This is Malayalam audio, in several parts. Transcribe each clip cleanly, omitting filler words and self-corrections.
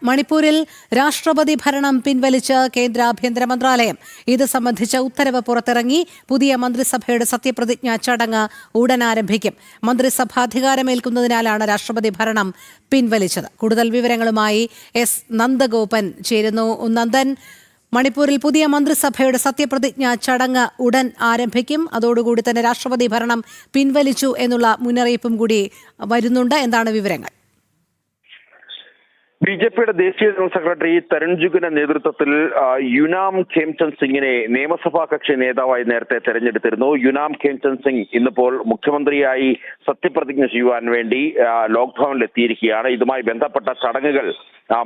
മണിപ്പൂരിൽ രാഷ്ട്രപതി ഭരണം പിൻവലിച്ച് കേന്ദ്ര ആഭ്യന്തര മന്ത്രാലയം. ഇത് സംബന്ധിച്ച ഉത്തരവ് പുറത്തിറങ്ങി. പുതിയ മന്ത്രിസഭയുടെ സത്യപ്രതിജ്ഞാ ചടങ്ങ് ഉടൻ ആരംഭിക്കും. മന്ത്രിസഭ അധികാരമേൽക്കുന്നതിനാലാണ് രാഷ്ട്രപതി ഭരണം പിൻവലിച്ചത്. കൂടുതൽ വിവരങ്ങളുമായി എസ് നന്ദഗോപൻ ചേരുന്നു. നന്ദൻ, മണിപ്പൂരിൽ പുതിയ മന്ത്രിസഭയുടെ സത്യപ്രതിജ്ഞാ ചടങ്ങ് ഉടൻ ആരംഭിക്കും. അതോടുകൂടി തന്നെ രാഷ്ട്രപതി ഭരണം പിൻവലിച്ചു എന്നുള്ള മുന്നറിയിപ്പും കൂടി വരുന്നുണ്ട്. എന്താണ് വിവരങ്ങൾ? ബിജെപിയുടെ ദേശീയ ജനറൽ സെക്രട്ടറി തരുൺ ജുഗിന്റെ നേതൃത്വത്തിൽ യുനാം ഖേംചന്ദ് സിംഗിനെ നിയമസഭാ കക്ഷി നേതാവായി നേരത്തെ തെരഞ്ഞെടുത്തിരുന്നു. യുനാം ഖേംചന്ദ് സിംഗ് ഇന്നിപ്പോൾ മുഖ്യമന്ത്രിയായി സത്യപ്രതിജ്ഞ ചെയ്യുവാൻ വേണ്ടി ലോക്ഭവനിൽ എത്തിയിരിക്കുകയാണ്. ഇതുമായി ബന്ധപ്പെട്ട ചടങ്ങുകൾ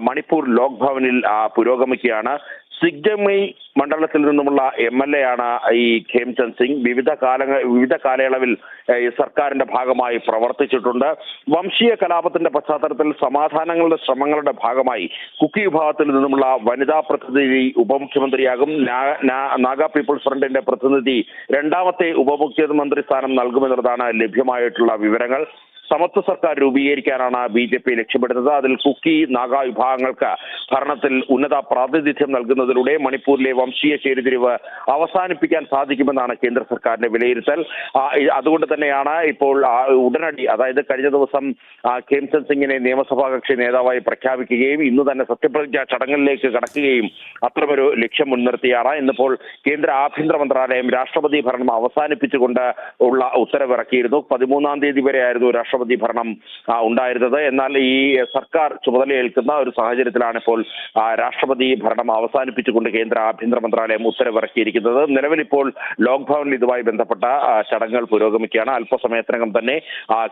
മണിപ്പൂർ ലോക്ഭവനിൽ പുരോഗമിക്കുകയാണ്. സിഗ്ജമൈ മണ്ഡലത്തിൽ നിന്നുമുള്ള MLA ആണ് ഈ ഖേംചന്ദ് സിംഗ്. വിവിധ കാലയളവിൽ സർക്കാരിന്റെ ഭാഗമായി പ്രവർത്തിച്ചിട്ടുണ്ട്. വംശീയ കലാപത്തിന്റെ പശ്ചാത്തലത്തിൽ സമാധാനങ്ങളുടെ ശ്രമങ്ങളുടെ ഭാഗമായി കുക്കി വിഭാഗത്തിൽ നിന്നുമുള്ള വനിതാ പ്രതിനിധി ഉപമുഖ്യമന്ത്രിയാകും. നാഗ പീപ്പിൾസ് ഫ്രണ്ടിന്റെ പ്രതിനിധി രണ്ടാമത്തെ ഉപമുഖ്യമന്ത്രി സ്ഥാനം നൽകുമെന്നുള്ളതാണ് ലഭ്യമായിട്ടുള്ള വിവരങ്ങൾ. സമത്വ സർക്കാർ രൂപീകരിക്കാനാണ് BJP ലക്ഷ്യമിടുന്നത്. അതിൽ കുക്കി നാഗ വിഭാഗങ്ങൾക്ക് ഭരണത്തിൽ ഉന്നത പ്രാതിനിധ്യം നൽകുന്നതിലൂടെ മണിപ്പൂരിലെ വംശീയ ചേരിതിരിവ് അവസാനിപ്പിക്കാൻ സാധിക്കുമെന്നാണ് കേന്ദ്ര സർക്കാരിന്റെ വിലയിരുത്തൽ. അതുകൊണ്ട് തന്നെയാണ് ഇപ്പോൾ ഉടനടി, അതായത് കഴിഞ്ഞ ദിവസം ഖേംചന്ദ് സിംഗിനെ നിയമസഭാ കക്ഷി നേതാവായി പ്രഖ്യാപിക്കുകയും ഇന്ന് തന്നെ സത്യപ്രതിജ്ഞാ ചടങ്ങിലേക്ക് കടക്കുകയും അത്തരമൊരു ലക്ഷ്യം മുൻനിർത്തിയാണ് ഇന്നിപ്പോൾ കേന്ദ്ര ആഭ്യന്തര മന്ത്രാലയം രാഷ്ട്രപതി ഭരണം അവസാനിപ്പിച്ചുകൊണ്ട് ഉള്ള ഉത്തരവിറക്കിയിരുന്നു. 13-ാം തീയതി വരെയായിരുന്നു രാഷ്ട്രപതി ഭരണം ഉണ്ടായിരുന്നത്. എന്നാൽ ഈ സർക്കാർ ചുമതലയേൽക്കുന്ന ഒരു സാഹചര്യത്തിലാണ് ഇപ്പോൾ രാഷ്ട്രപതി ഭരണം അവസാനിപ്പിച്ചുകൊണ്ട് കേന്ദ്ര ആഭ്യന്തര മന്ത്രാലയം ഉത്തരവിറക്കിയിരിക്കുന്നത്. നിലവിൽ ഇപ്പോൾ ലോക്ഭവനിൽ ഇതുമായി ബന്ധപ്പെട്ട ചടങ്ങുകൾ പുരോഗമിക്കുകയാണ്. അല്പസമയത്തിനകം തന്നെ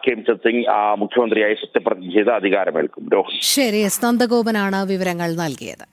ഖേംചന്ദ് സിംഗ് മുഖ്യമന്ത്രിയായി സത്യപ്രതിജ്ഞ ചെയ്ത് അധികാരമേൽക്കും. ശരി, എസ് നന്ദഗോപനാണ് വിവരങ്ങൾ നൽകിയത്.